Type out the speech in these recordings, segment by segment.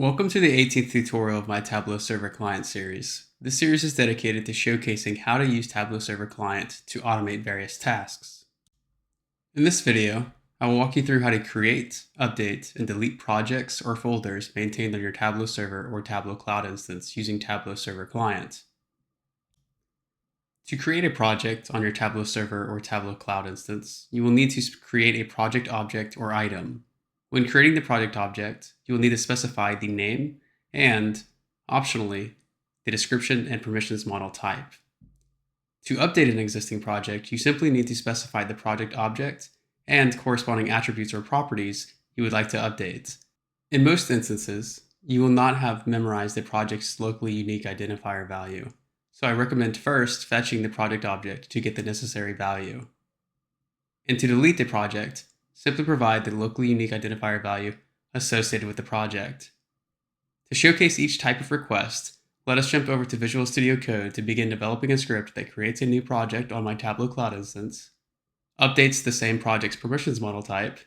Welcome to the 18th tutorial of my Tableau Server Client series. This series is dedicated to showcasing how to use Tableau Server Client to automate various tasks. In this video, I will walk you through how to create, update, and delete projects or folders maintained on your Tableau Server or Tableau Cloud instance using Tableau Server Client. To create a project on your Tableau Server or Tableau Cloud instance, you will need to create a project object or item. When creating the project object, you will need to specify the name and, optionally, the description and permissions model type. To update an existing project, you simply need to specify the project object and corresponding attributes or properties you would like to update. In most instances, you will not have memorized the project's locally unique identifier value, so I recommend first fetching the project object to get the necessary value. And to delete the project, simply provide the locally unique identifier value associated with the project. To showcase each type of request, let us jump over to Visual Studio Code to begin developing a script that creates a new project on my Tableau Cloud instance, updates the same project's permissions model type,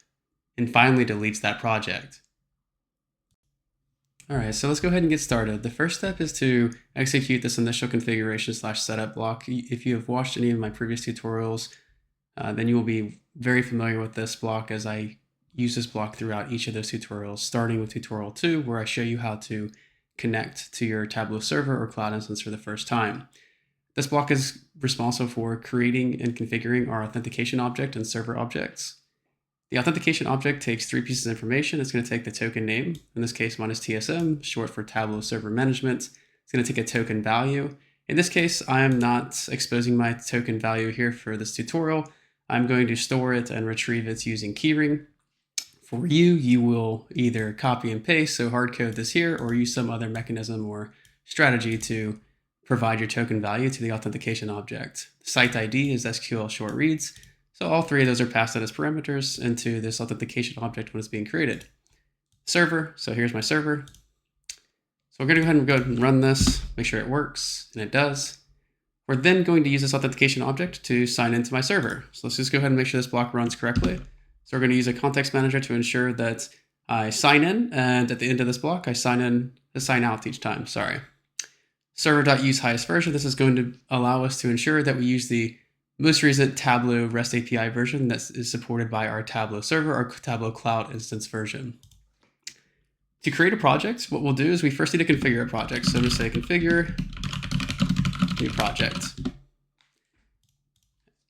and finally deletes that project. Alright, so let's go ahead and get started. The first step is to execute this initial configuration/setup block. If you have watched any of my previous tutorials, then you will be very familiar with this block, as I use this block throughout each of those tutorials, starting with tutorial 2, where I show you how to connect to your Tableau server or cloud instance for the first time. This block is responsible for creating and configuring our authentication object and server objects. The authentication object takes 3 pieces of information. It's going to take the token name, in this case mine is TSM, short for Tableau Server Management. It's going to take a token value. In this case, I am not exposing my token value here for this tutorial. I'm going to store it and retrieve it using keyring. For you, you will either copy and paste, so hard code this here, or use some other mechanism or strategy to provide your token value to the authentication object. The site ID is SQL short reads, so all 3 of those are passed in as parameters into this authentication object when it's being created. Server, so here's my server. So we're going to go ahead and run this, make sure it works, and it does. We're then going to use this authentication object to sign into my server. So let's just go ahead and make sure this block runs correctly. So we're going to use a context manager to ensure that I sign in, and at the end of this block, I sign out each time, sorry. Server.use highest version. This is going to allow us to ensure that we use the most recent Tableau REST API version that is supported by our Tableau server or Tableau Cloud instance version. To create a project, what we'll do is we first need to configure a project. So I'm going to say configure new project.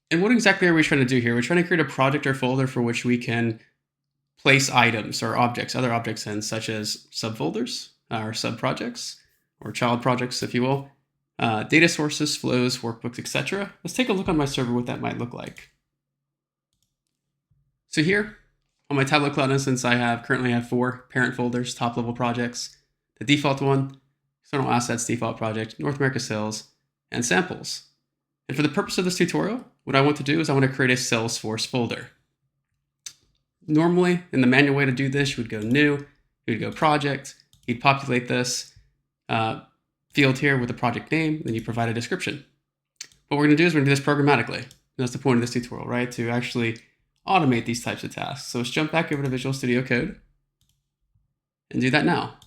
And what exactly are we trying to do here? We're trying to create a project or folder for which we can place items or objects, other objects in, such as subfolders or subprojects or child projects, if you will, data sources, flows, workbooks, etc. Let's take a look on my server what that might look like. So here on my Tableau Cloud instance, I currently have 4 parent folders, top level projects. The default one, external assets, default project, North America sales, and samples. And for the purpose of this tutorial, what I want to do is I want to create a Salesforce folder. Normally, in the manual way to do this, you would go new, you would go project, you'd populate this field here with the project name, then you provide a description. What we're going to do is we're going to do this programmatically. And that's the point of this tutorial, right? To actually automate these types of tasks. So let's jump back over to Visual Studio Code and do that now.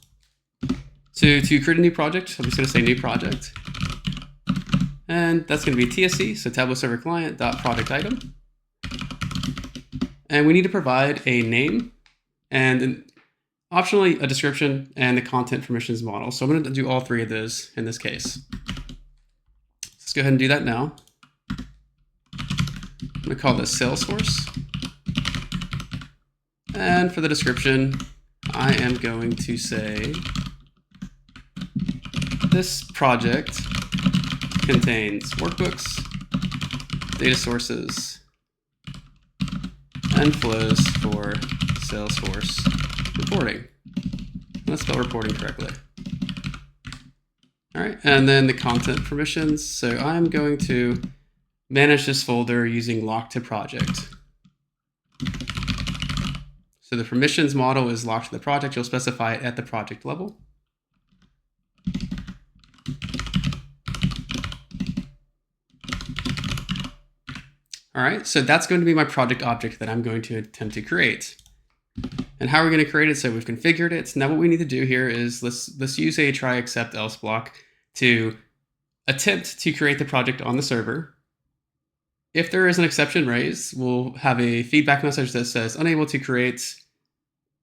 So to create a new project, I'm just going to say new project. And that's going to be TSC, so Tableau Server Client .project item. And we need to provide a name and optionally a description and the content permissions model. So I'm going to do all 3 of those in this case. Let's go ahead and do that now. I'm going to call this Salesforce. And for the description, I am going to say this project contains workbooks, data sources, and flows for Salesforce reporting. Let's spell reporting correctly. All right, and then the content permissions. So I'm going to manage this folder using lock to project. So the permissions model is locked to the project. You'll specify it at the project level. All right, so that's going to be my project object that I'm going to attempt to create. And how are we going to create it? So we've configured it. Now what we need to do here is let's use a try except else block to attempt to create the project on the server. If there is an exception raised, we'll have a feedback message that says unable to create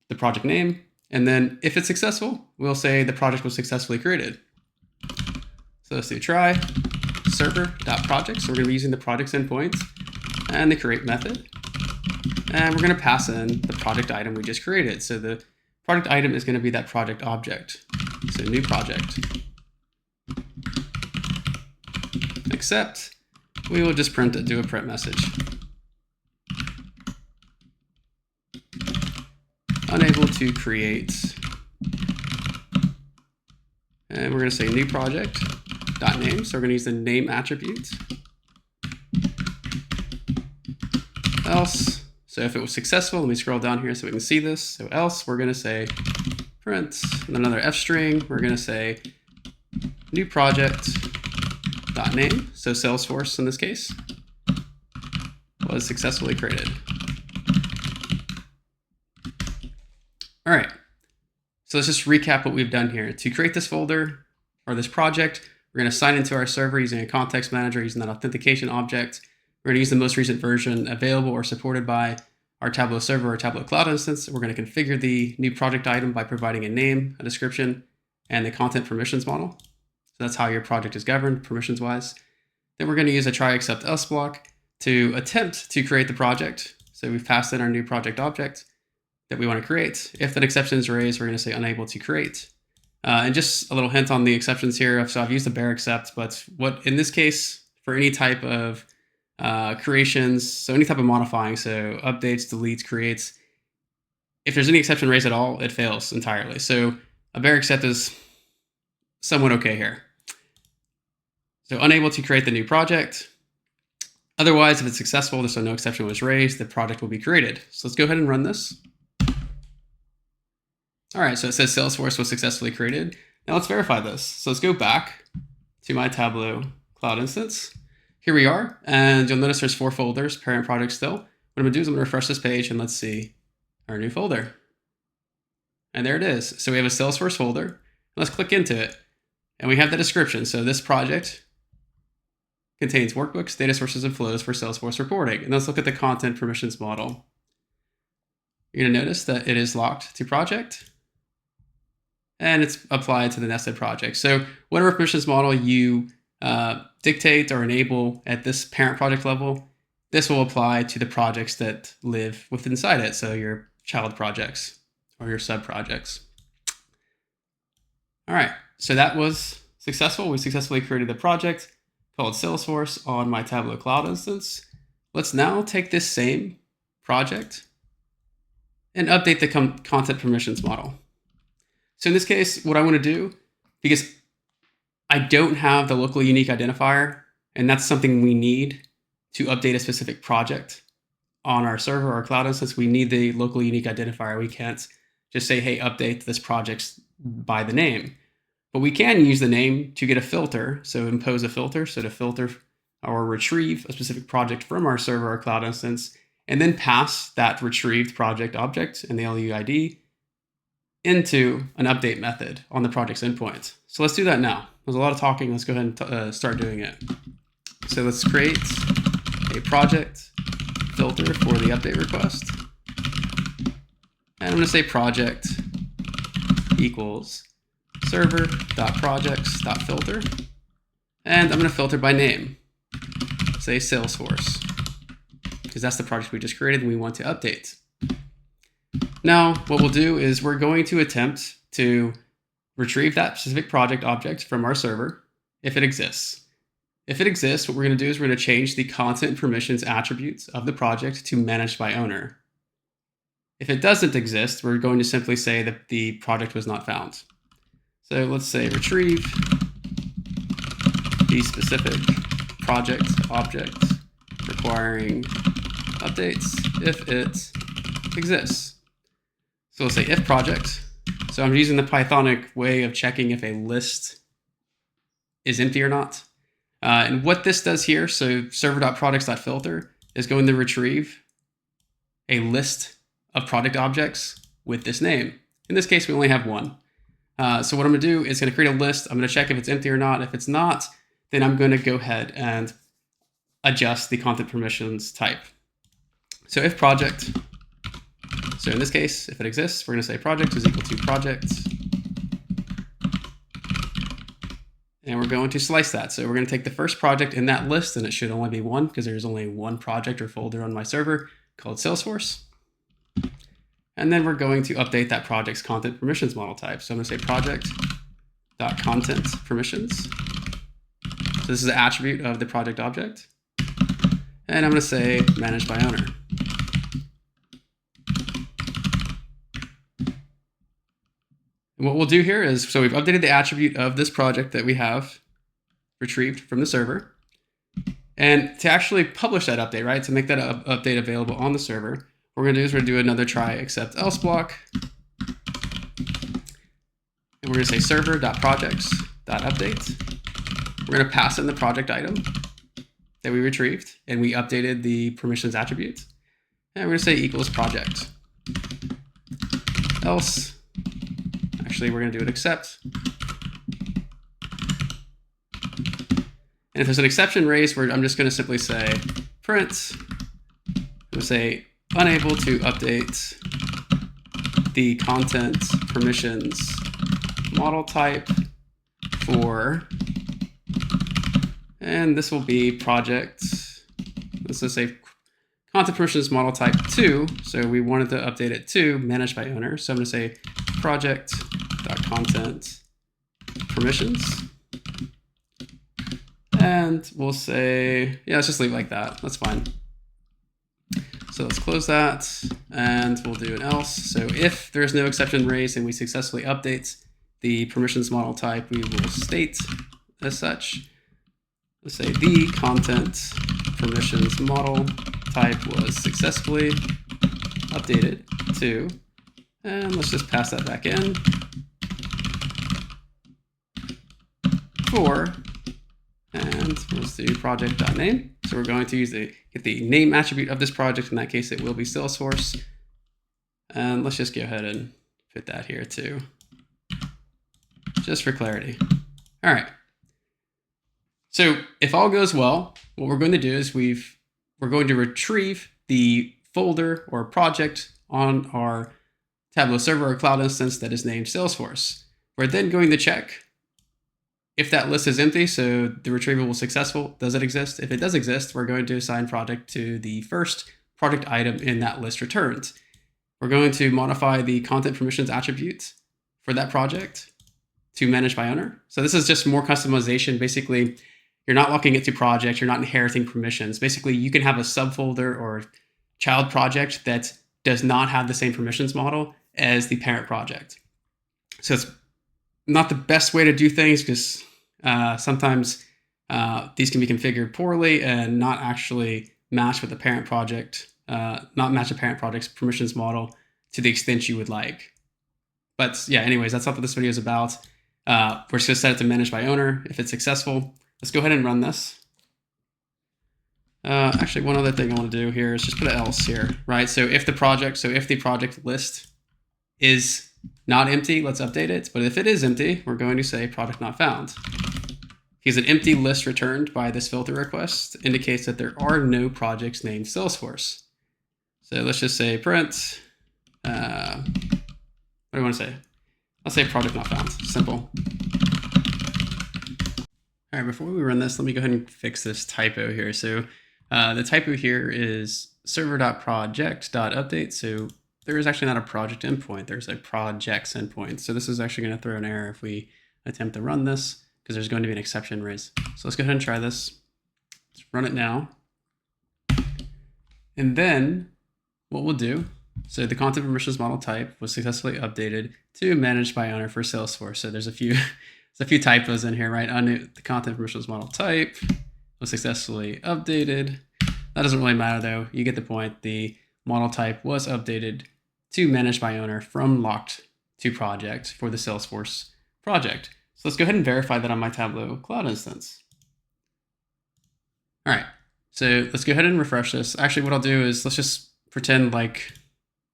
the project name. And then if it's successful, we'll say the project was successfully created. So let's do try server.project. So we're going to be using the project's endpoint and the create method. And we're going to pass in the project item we just created. So the project item is going to be that project object. So new project. Except we will just print it, do a print message. Unable to create. And we're going to say new project dot name. So we're going to use the name attribute. Else. So if it was successful, let me scroll down here so we can see this. So else, we're going to say print, and another f string. We're going to say new project dot name. So Salesforce in this case was successfully created. All right. So let's just recap what we've done here. To create this folder or this project, we're going to sign into our server using a context manager using that authentication object. We're going to use the most recent version available or supported by our Tableau Server or Tableau Cloud instance. We're going to configure the new project item by providing a name, a description, and the content permissions model. So that's how your project is governed permissions-wise. Then we're going to use a try except else block to attempt to create the project. So we've passed in our new project object that we want to create. If an exception is raised, we're going to say unable to create. And just a little hint on the exceptions here. So I've used the bare except, but what in this case, for any type of creations, so any type of modifying, so updates, deletes, creates, if there's any exception raised at all, it fails entirely. So a bare except is somewhat okay here. So unable to create the new project. Otherwise, if it's successful, so no exception was raised, the project will be created. So let's go ahead and run this. All right, so it says Salesforce was successfully created. Now let's verify this. So let's go back to my Tableau Cloud instance. Here we are, and you'll notice there's 4 folders, parent project still. What I'm gonna do is I'm gonna refresh this page and let's see our new folder. And there it is. So we have a Salesforce folder. Let's click into it. And we have the description. So this project contains workbooks, data sources, and flows for Salesforce reporting. And let's look at the content permissions model. You're gonna notice that it is locked to project and it's applied to the nested project. So whatever permissions model you dictate or enable at this parent project level, this will apply to the projects that live within inside it. So your child projects or your sub projects. All right, so that was successful. We successfully created the project called Salesforce on my Tableau Cloud instance. Let's now take this same project and update the content permissions model. So in this case, what I want to do, because I don't have the local unique identifier, and that's something we need to update a specific project on our server or cloud instance, we need the local unique identifier. We can't just say, hey, update this project by the name. But we can use the name to get a filter, so impose a filter, so to filter or retrieve a specific project from our server or cloud instance, and then pass that retrieved project object and the LUID into an update method on the project's endpoint. So let's do that now. There's a lot of talking. Let's go ahead and start doing it. So let's create a project filter for the update request. And I'm going to say project equals server.projects.filter. And I'm going to filter by name. Say Salesforce, because that's the project we just created and we want to update. Now, what we'll do is we're going to attempt to retrieve that specific project object from our server if it exists. If it exists, what we're going to do is we're going to change the content permissions attributes of the project to managed by owner. If it doesn't exist, we're going to simply say that the project was not found. So let's say retrieve the specific project object requiring updates if it exists. So let's say if project. So I'm using the Pythonic way of checking if a list is empty or not. And what this does here, so server.projects.filter is going to retrieve a list of product objects with this name. In this case, we only have one. So what I'm going to do is going to create a list. I'm going to check if it's empty or not. If it's not, then I'm going to go ahead and adjust the content permissions type. So if project, so in this case, if it exists, we're going to say project is equal to project. And we're going to slice that. So we're going to take the first project in that list, and it should only be one because there's only one project or folder on my server called Salesforce. And then we're going to update that project's content permissions model type. So I'm going to say project.content permissions. So this is an attribute of the project object. And I'm going to say managed by owner. And what we'll do here is, so we've updated the attribute of this project that we have retrieved from the server. And to actually publish that update, right, to make that update available on the server, what we're going to do is we're going to do another try except else block. And we're going to say server.projects.update. We're going to pass in the project item that we retrieved, and we updated the permissions attribute. And we're going to say equals project. Else, actually, we're going to do an except. And if there's an exception raised, I'm just going to simply say print. I'm going to say unable to update the content permissions model type for, and this will be project. Let's just say content permissions model type 2. So we wanted to update it to managed by owner. So I'm going to say project.content permissions. And we'll say, yeah, let's just leave it like that. That's fine. So let's close that, and we'll do an else. So if there's no exception raised and we successfully update the permissions model type, we will state as such. Let's say the content permissions model type was successfully updated to, and let's just pass that back in for. And let's do project.name. So we're going to get the name attribute of this project. In that case, it will be Salesforce. And let's just go ahead and put that here too, just for clarity. All right. So if all goes well, what we're going to do is we're going to retrieve the folder or project on our Tableau Server Cloud instance that is named Salesforce. We're then going to check if that list is empty, so the retrieval was successful. Does it exist? If it does exist, we're going to assign project to the first project item in that list returned. We're going to modify the content permissions attribute for that project to manage by owner. So this is just more customization. Basically, you're not locking it to project. You're not inheriting permissions. Basically, you can have a subfolder or child project that does not have the same permissions model as the parent project. So it's not the best way to do things because sometimes these can be configured poorly and not actually match with the parent project, not match the parent project's permissions model to the extent you would like. But yeah, anyways, that's not what this video is about. We're just going to set it to manage by owner. If it's successful, let's go ahead and run this. Actually, one other thing I want to do here is just put an else here, right? So if the project list is not empty, let's update it. But if it is empty, we're going to say project not found. Because an empty list returned by this filter request indicates that there are no projects named Salesforce. So let's just say print, what do I want to say? I'll say project not found, simple. All right, before we run this, let me go ahead and fix this typo here. So the typo here is server.project.update. So there is actually not a project endpoint. There's a projects endpoint. So this is actually going to throw an error if we attempt to run this because there's going to be an exception raised. So let's go ahead and try this. Let's run it now. And then what we'll do, so the content permissions model type was successfully updated to managed by owner for Salesforce. So there's a few typos in here, right? The content permissions model type was successfully updated. That doesn't really matter though. You get the point. The model type was updated to managed by owner from locked to project for the Salesforce project. So let's go ahead and verify that on my Tableau Cloud instance. All right, so let's go ahead and refresh this. Actually, what I'll do is let's just pretend like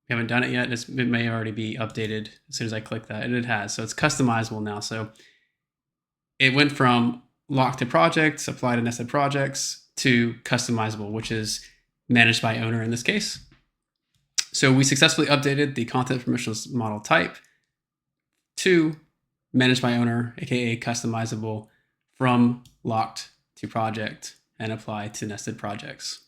we haven't done it yet. It may already be updated as soon as I click that, and it has. So it's customizable now. So it went from locked to projects, apply to nested projects, to customizable, which is managed by owner in this case. So we successfully updated the content permissionless model type to managed by owner, aka customizable, from locked to project and apply to nested projects.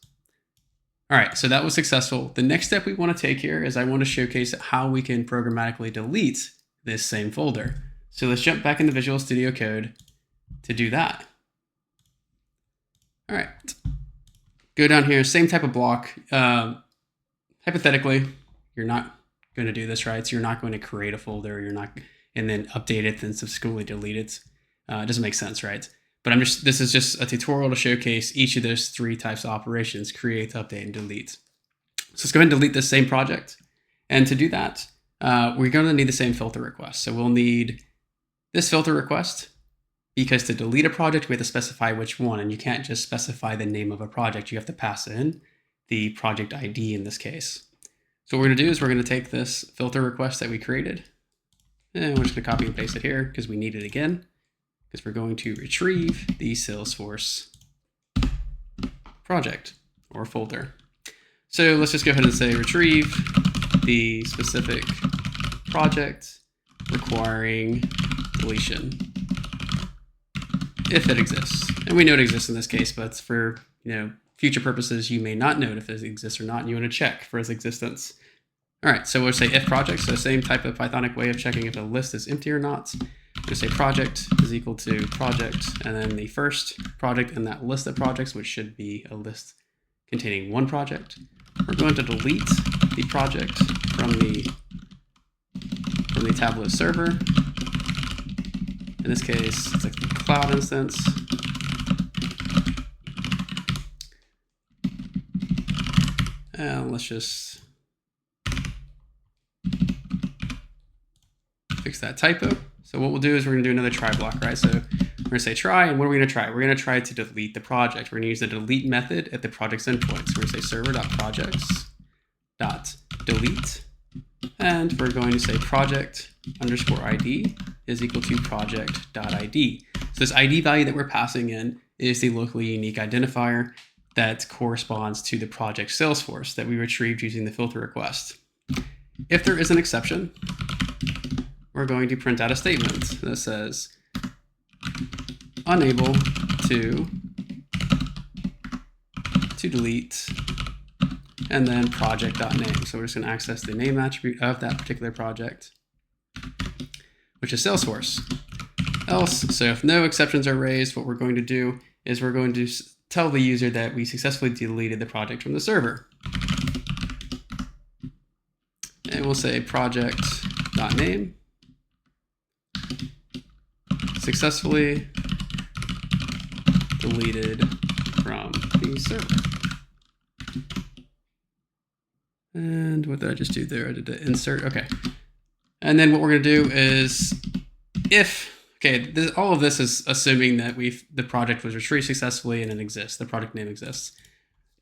All right, so that was successful. The next step we want to take here is I want to showcase how we can programmatically delete this same folder. So let's jump back into Visual Studio Code to do that. All right, go down here, same type of block. Hypothetically, you're not going to do this, right? So you're not going to create a folder, and then update it, then subsequently delete it. It doesn't make sense, right? But this is just a tutorial to showcase each of those 3 types of operations: create, update, and delete. So let's go ahead and delete this same project. And to do that, we're going to need the same filter request. So we'll need this filter request, because to delete a project, we have to specify which one. And you can't just specify the name of a project. You have to pass in the project ID in this case. So what we're going to do is we're going to take this filter request that we created, and we're just going to copy and paste it here because we need it again, because we're going to retrieve the Salesforce project or folder. So let's just go ahead and say retrieve the specific project requiring deletion if it exists. And we know it exists in this case, but for future purposes, you may not know if it exists or not, and you want to check for its existence. All right, so we'll say if project, so same type of Pythonic way of checking if a list is empty or not. We'll say project is equal to project, and then the first project in that list of projects, which should be a list containing 1 project. We're going to delete the project from the Tableau server. In this case, it's a cloud instance. Let's just fix that typo. So what we'll do is we're going to do another try block, right? So we're going to say try, and what are we going to try? We're going to try to delete the project. We're going to use the delete method at the project's endpoint. So we're going to say server.projects.delete, and we're going to say project_ID is equal to project.id. So this ID value that we're passing in is the locally unique identifier that corresponds to the project Salesforce that we retrieved using the filter request. If there is an exception, we're going to print out a statement that says unable to delete, and then project.name. So we're just going to access the name attribute of that particular project, which is Salesforce. Else, so if no exceptions are raised, what we're going to do is we're going to tell the user that we successfully deleted the project from the server. And we'll say project.name successfully deleted from the server. And what did I just do there? I did the insert. Okay. And then what we're going to do is all of this is assuming that the project was retrieved successfully and it exists. The project name exists.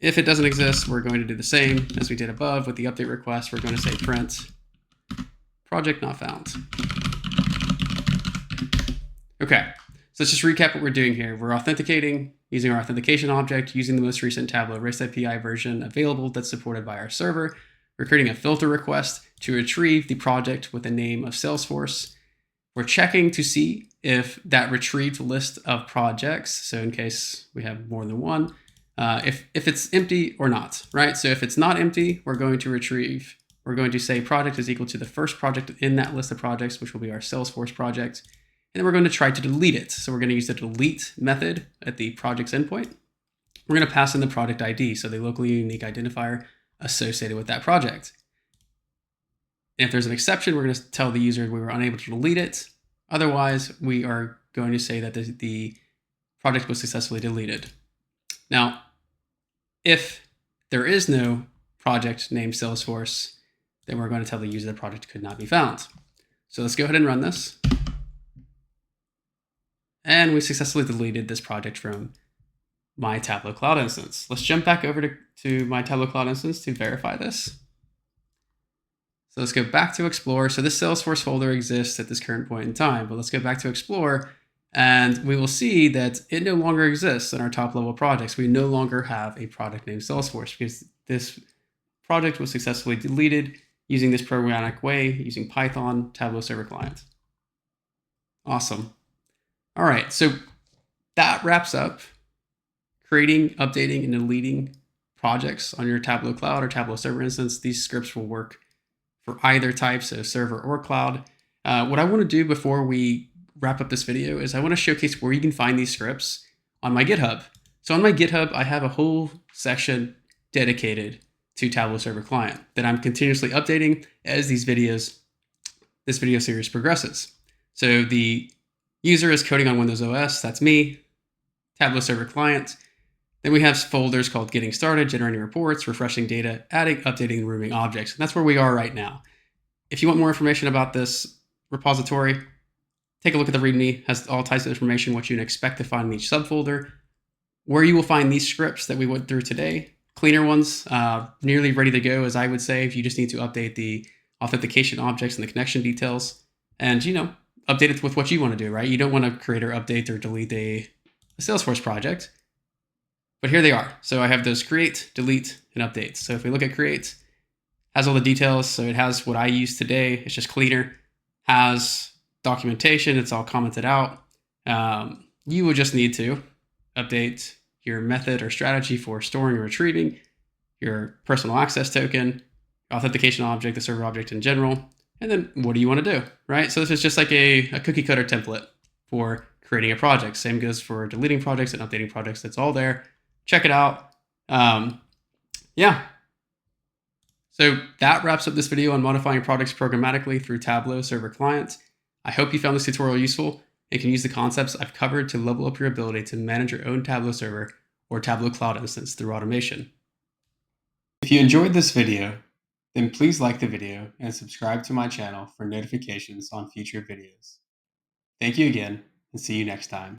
If it doesn't exist, we're going to do the same as we did above with the update request. We're going to say print project not found. Okay, so let's just recap what we're doing here. We're authenticating using our authentication object, using the most recent Tableau REST API version available that's supported by our server. We're creating a filter request to retrieve the project with the name of Salesforce. We're checking to see if that retrieved list of projects, so in case we have more than one, if it's empty or not, right? So if it's not empty, we're going to say project is equal to the first project in that list of projects, which will be our Salesforce project. And then we're going to try to delete it. So we're going to use the delete method at the project's endpoint. We're going to pass in the project ID, so the locally unique identifier associated with that project. And if there's an exception, we're going to tell the user we were unable to delete it. Otherwise, we are going to say that the project was successfully deleted. Now, if there is no project named Salesforce, then we're going to tell the user the project could not be found. So let's go ahead and run this. And we successfully deleted this project from my Tableau Cloud instance. Let's jump back over to my Tableau Cloud instance to verify this. So let's go back to Explore. So this Salesforce folder exists at this current point in time, but let's go back to Explore and we will see that it no longer exists in our top level projects. We no longer have a product named Salesforce because this project was successfully deleted using this programmatic way, using Python, Tableau Server Client. Awesome. All right, so that wraps up creating, updating, and deleting projects on your Tableau Cloud or Tableau Server instance. These scripts will work for either type, so server or cloud. What I want to do before we wrap up this video is I want to showcase where you can find these scripts on my GitHub. So on my GitHub, I have a whole section dedicated to Tableau Server Client that I'm continuously updating as this video series progresses. So the user is coding on Windows OS, that's me, Tableau Server Client. Then we have folders called Getting Started, Generating Reports, Refreshing Data, Adding, Updating, and Removing Objects. And that's where we are right now. If you want more information about this repository, take a look at the README. It has all types of information, what you can expect to find in each subfolder, where you will find these scripts that we went through today, cleaner ones, nearly ready to go, as I would say, if you just need to update the authentication objects and the connection details, and update it with what you want to do, right? You don't want to create or update or delete a Salesforce project. But here they are. So I have those create, delete, and update. So if we look at create, has all the details. So it has what I use today. It's just cleaner. Has documentation. It's all commented out. You would just need to update your method or strategy for storing or retrieving your personal access token, authentication object, the server object in general. And then what do you want to do, right? So this is just like a cookie cutter template for creating a project. Same goes for deleting projects and updating projects. That's all there. Check it out. Yeah. So that wraps up this video on modifying products programmatically through Tableau Server Client. I hope you found this tutorial useful and can use the concepts I've covered to level up your ability to manage your own Tableau Server or Tableau Cloud instance through automation. If you enjoyed this video, then please like the video and subscribe to my channel for notifications on future videos. Thank you again, and see you next time.